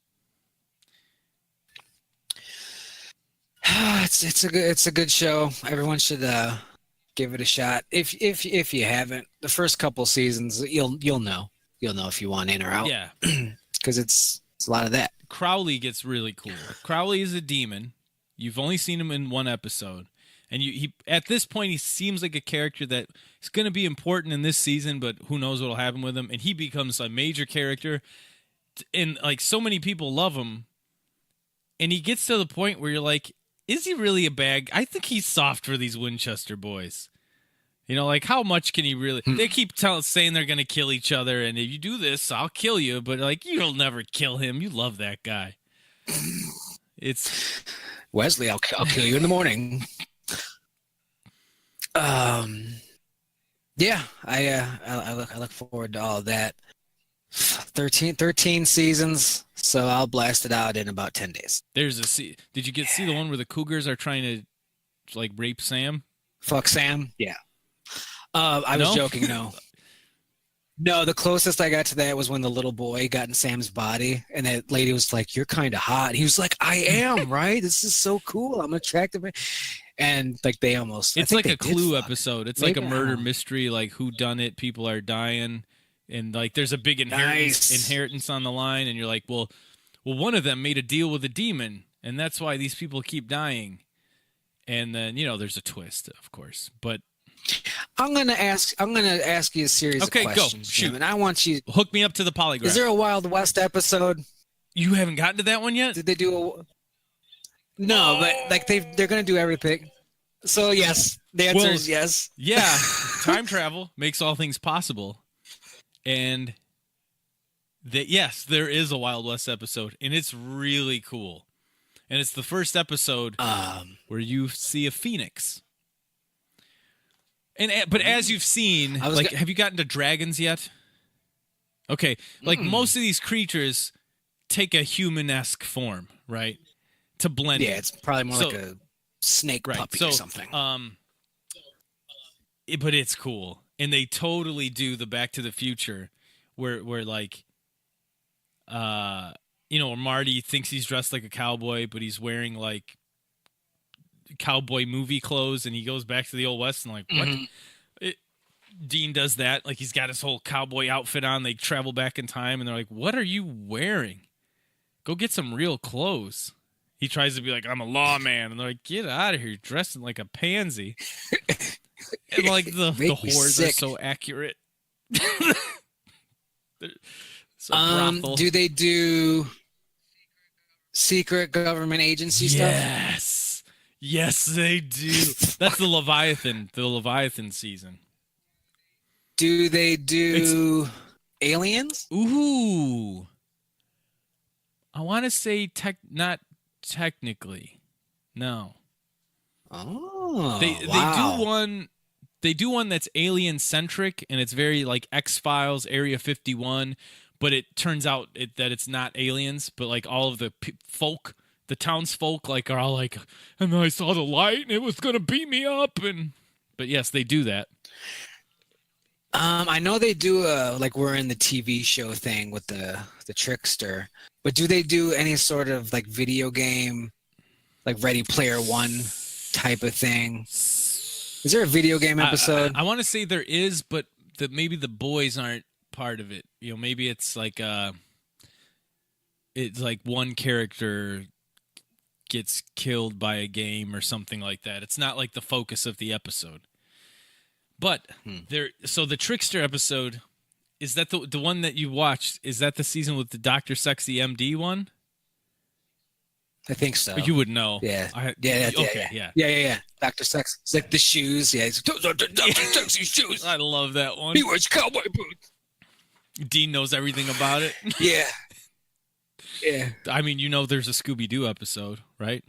It's a good show. Everyone should give it a shot. If you haven't, the first couple seasons, you'll know if you want in or out. Yeah, because it's a lot of that. Crowley gets really cool. Crowley is a demon. You've only seen him in one episode, and he at this point he seems like a character that is going to be important in this season, but who knows what'll happen with him? And he becomes a major character, and like so many people love him, and he gets to the point where you're like, is he really a bad? I think he's soft for these Winchester boys. You know, like how much can he really? They keep saying they're going to kill each other, and if you do this, I'll kill you. But like, you'll never kill him. You love that guy. It's Wesley. I'll kill you in the morning. Yeah, I look forward to all of that. 13 seasons, so I'll blast it out in about 10 days. Did you see the one where the Cougars are trying to like rape Sam? Fuck Sam. Yeah. I was joking. No, the closest I got to that was when the little boy got in Sam's body, and that lady was like, "You're kind of hot." And he was like, "I am, right? This is so cool. I'm attractive." And like they almost. It's like a Clue episode. It's like a murder mystery, like who done it. People are dying, and like there's a big inheritance on the line, and you're like, well, one of them made a deal with a demon, and that's why these people keep dying. And then there's a twist, of course, but. I'm gonna ask you a series of questions. Go. Shoot. Jim, and I want you hook me up to the polygraph. Is there a Wild West episode? You haven't gotten to that one yet? Did they do No, but like they're gonna do everything. So yes, the answer is yes. Yeah, time travel makes all things possible, and yes, there is a Wild West episode, and it's really cool, and it's the first episode where you see a phoenix. But as you've seen, have you gotten to dragons yet? Okay, like most of these creatures take a human-esque form, right? To blend. Yeah, it's probably more like a snake puppy or something. But it's cool, and they totally do the Back to the Future, where like, Marty thinks he's dressed like a cowboy, but he's wearing like cowboy movie clothes, and he goes back to the old west and like what Dean does that, like he's got his whole cowboy outfit on. They travel back in time and they're like, what are you wearing? Go get some real clothes. He tries to be like, I'm a lawman, and they're like, get out of here, you're dressing like a pansy. And like the whores are so accurate. So brothel. Do they do secret government agency stuff? Yes, they do. That's the Leviathan season. Do they do aliens? Ooh. I want to say not technically. No. Oh. They do one that's alien centric, and it's very like X-Files, Area 51, but it turns out that it's not aliens, but like all of the folk. The townsfolk are all like, and then I saw the light and it was gonna beat me up, but yes, they do that. I know they do like we're in the TV show thing with the trickster, but do they do any sort of like video game, like Ready Player One type of thing? Is there a video game episode? I want to say there is, but maybe the boys aren't part of it. Maybe it's like one character gets killed by a game or something like that. It's not like the focus of the episode. But so the Trickster episode, is that the one that you watched? Is that the season with the Dr. Sexy MD one? I think so. You would know. Yeah. Yeah. Dr. Sex. It's like the shoes. Yeah. Dr. Sexy shoes. I love that one. He wears cowboy boots. Dean knows everything about it. Yeah. Yeah. I mean, there's a Scooby-Doo episode, right?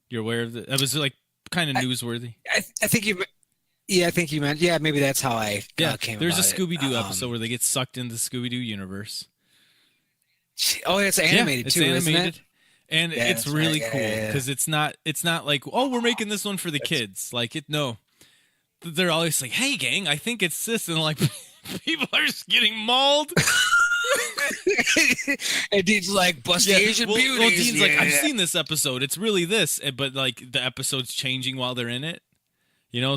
You're aware of that? That was like kind of newsworthy. I think you. Yeah, I think you meant. Yeah, maybe that's how I came. There's a Scooby-Doo episode where they get sucked into the Scooby-Doo universe. Oh, it's animated too, animated. isn't it? And Yeah, it's that's right. really Yeah, cool yeah, because it's not like, oh, we're making this one for the kids. Like no, they're always like, hey gang, I think it's this, and like people are just getting mauled. yeah. And Dean's like, bust the Asian beauties. Well, Dean's like, I've Yeah. seen this episode. It's really this, but like the episode's changing while they're in it.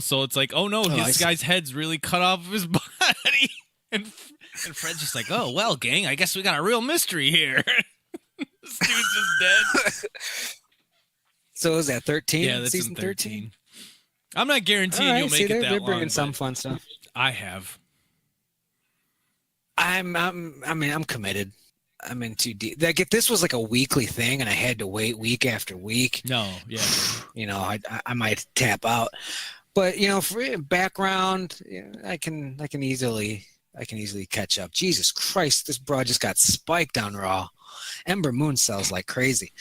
So it's like, oh no, I his see. guy's head's really cut off of his body, and Fred's just like, oh well, gang, I guess we got a real mystery here. This dude's just dead. So is that 13? Yeah, that's season in 13. 13? I'm not All guaranteeing right, you'll see, make it that they're long. bringing some But fun stuff. I have. I'm committed. I'm in too deep. Like if this was like a weekly thing and I had to wait week after week, No, yeah. I might tap out. But for background, I can easily catch up. Jesus Christ, this broad just got spiked on Raw. Ember Moon sells like crazy.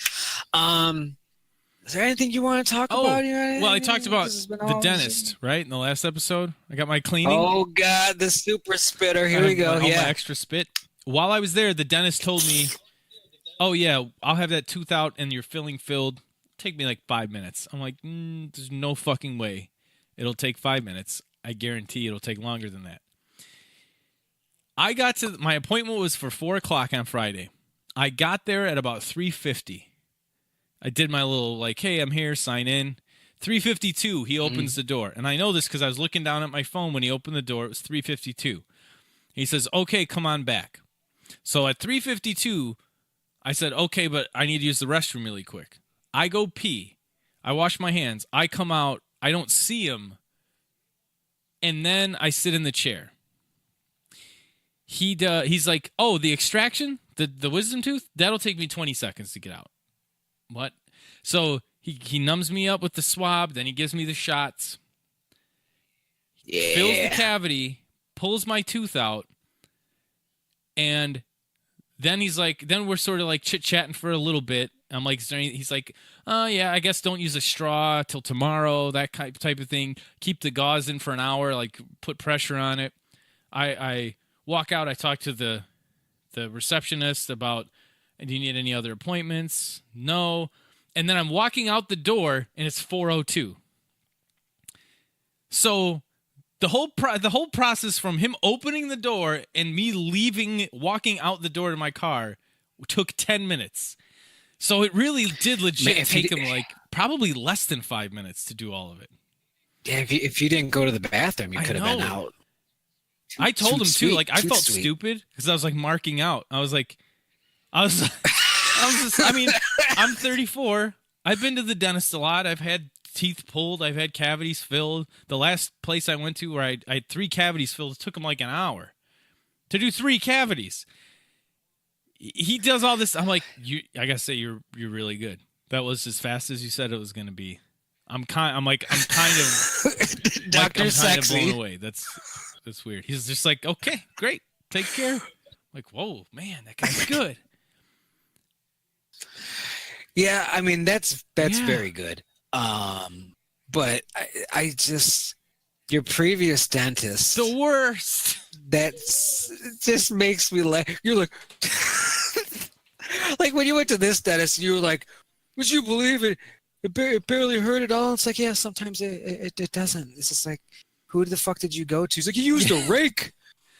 Is there anything you want to talk about? Well, I talked about the dentist, right? In the last episode, I got my cleaning. Oh God, the super spitter. Here we go. My extra spit. While I was there, the dentist told me, "Oh yeah, I'll have that tooth out and your filling filled. Take me like 5 minutes." I'm like, "There's no fucking way. It'll take 5 minutes. I guarantee it'll take longer than that." My appointment was for 4:00 on Friday. I got there at about 3:50. I did my little like, hey, I'm here, sign in. 3:52, he opens the door. And I know this because I was looking down at my phone when he opened the door. It was 3:52. He says, okay, come on back. So at 3:52, I said, okay, but I need to use the restroom really quick. I go pee. I wash my hands. I come out. I don't see him. And then I sit in the chair. He's like, oh, the extraction, the wisdom tooth, that'll take me 20 seconds to get out. What? So he numbs me up with the swab, then he gives me the shots, fills the cavity, pulls my tooth out, and then then we're sort of like chit-chatting for a little bit. I'm like, he's like, oh yeah, I guess don't use a straw till tomorrow, that type of thing. Keep the gauze in for an hour, like put pressure on it. I walk out, I talk to the receptionist about, do you need any other appointments? No. And then I'm walking out the door, and it's 4:02. So the whole process from him opening the door and me walking out the door to my car took 10 minutes. So it really did legit take him like probably less than 5 minutes to do all of it. Yeah, if you didn't go to the bathroom, you could have been out. I told him too. Like I felt stupid because I was like marking out. I was I'm 34. I've been to the dentist a lot. I've had teeth pulled. I've had cavities filled. The last place I went to where I had 3 cavities filled, it took him like an hour to do 3 cavities. He does all this. I'm like, I gotta say, you're really good. That was as fast as you said it was going to be. I'm kind of Dr. Sexy. Blown away. That's weird. He's just like, okay, great, take care. I'm like, whoa, man, that guy's good. Yeah, I mean that's very good. But I just your previous dentist, the worst. That's just makes me laugh. You're like, like when you went to this dentist, you were like, would you believe it? It barely hurt at all. It's like, yeah, sometimes it doesn't. It's just like, who the fuck did you go to? He's like, you used a rake,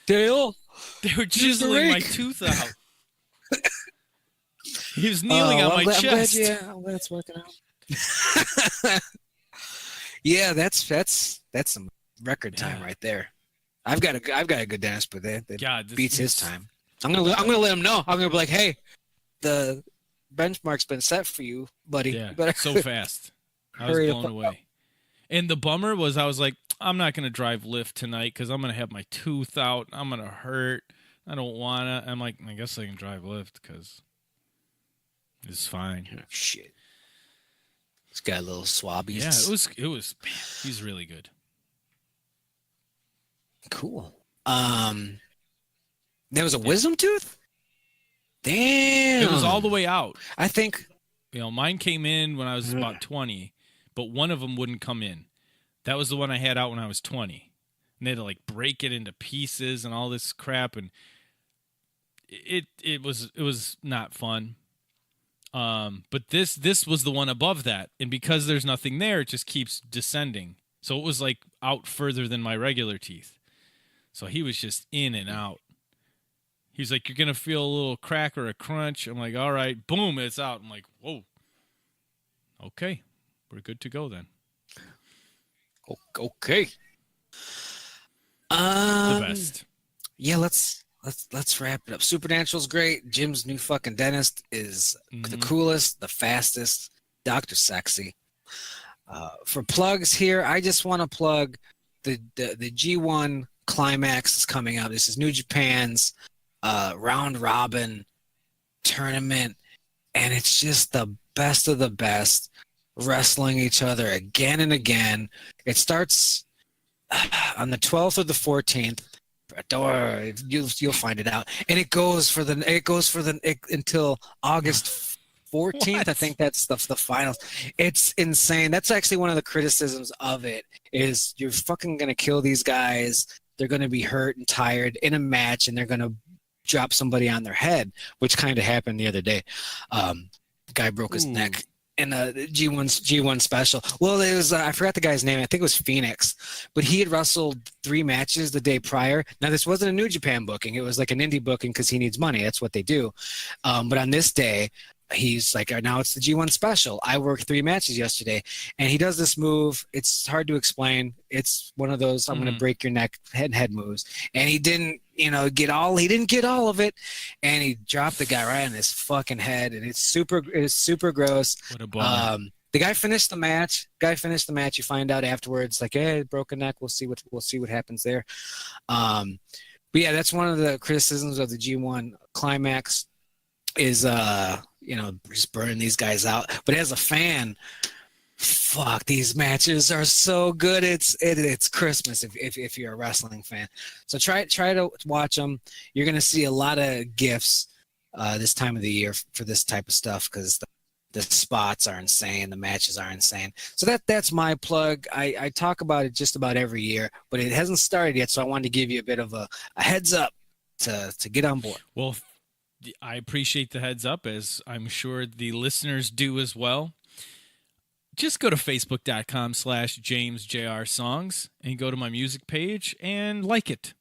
Dale. They were chiseling my tooth out. He was kneeling on my chest. I'm glad it's working out. Yeah, that's some record time right there. I've got a good dentist, but that beats his time. I'm gonna let him know. I'm gonna be like, hey, the benchmark's been set for you, buddy. Yeah, you better so fast. I was blown away. And the bummer was, I was like, I'm not gonna drive Lyft tonight because I'm gonna have my tooth out. I'm gonna hurt. I don't wanna. I'm like, I guess I can drive Lyft because it's fine. Oh, shit. He's got a little swabbies. Yeah, it was. Man, he's really good. Cool. There was a wisdom tooth? Damn. It was all the way out. I think. Mine came in when I was about 20, but one of them wouldn't come in. That was the one I had out when I was 20. And they had to like break it into pieces and all this crap, and it was not fun. But this was the one above that, and because there's nothing there, it just keeps descending. So it was like out further than my regular teeth. So he was just in and out. He's like, "You're gonna feel a little crack or a crunch." I'm like, "All right," boom, it's out. I'm like, "Whoa, okay, we're good to go then." Okay. The best. Yeah, let's wrap it up. Supernatural's great. Jim's new fucking dentist is the coolest, the fastest. Dr. Sexy. For plugs here, I just want to plug the G1 Climax is coming up. This is New Japan's round robin tournament, and it's just the best of the best, wrestling each other again and again. It starts on the 12th or the 14th. Or you'll find it out, and it goes for until August 14th. I think that's the finals. It's insane. That's actually one of the criticisms of it is you're fucking gonna kill these guys. They're gonna be hurt and tired in a match, and they're gonna drop somebody on their head, which kind of happened the other day. The guy broke his neck in a G1 special. Well, it was I forgot the guy's name. I think it was Phoenix, but he had wrestled 3 matches the day prior. Now this wasn't a New Japan booking; it was like an indie booking because he needs money. That's what they do. But on this day, he's like, now it's the G1 special. I worked 3 matches yesterday, and he does this move. It's hard to explain. It's one of those I'm going to break your neck head moves, and he didn't. He didn't get all of it, and he dropped the guy right on his fucking head, and it's super gross. What a bummer. The guy finished the match. You find out afterwards, like, hey, broken neck. We'll see what happens there. But yeah, that's one of the criticisms of the G1 Climax is just burning these guys out. But as a fan, fuck, these matches are so good. It's Christmas if you're a wrestling fan. So try to watch them. You're gonna see a lot of gifts this time of the year for this type of stuff because the spots are insane, the matches are insane. So that's my plug. I talk about it just about every year, but it hasn't started yet. So I wanted to give you a bit of a heads up to get on board. Well, I appreciate the heads up, as I'm sure the listeners do as well. Just go to facebook.com/JamesJRSongs and go to my music page and like it.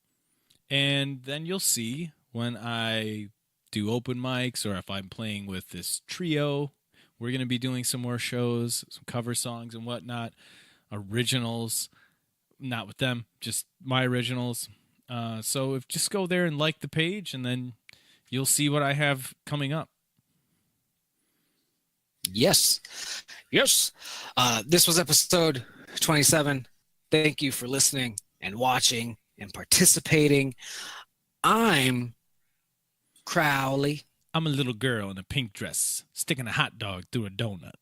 And then you'll see when I do open mics or if I'm playing with this trio. We're going to be doing some more shows, some cover songs and whatnot, originals, not with them, just my originals. So just go there and like the page, and then you'll see what I have coming up. Yes. This was episode 27. Thank you for listening and watching and participating. I'm Crowley. I'm a little girl in a pink dress, sticking a hot dog through a donut.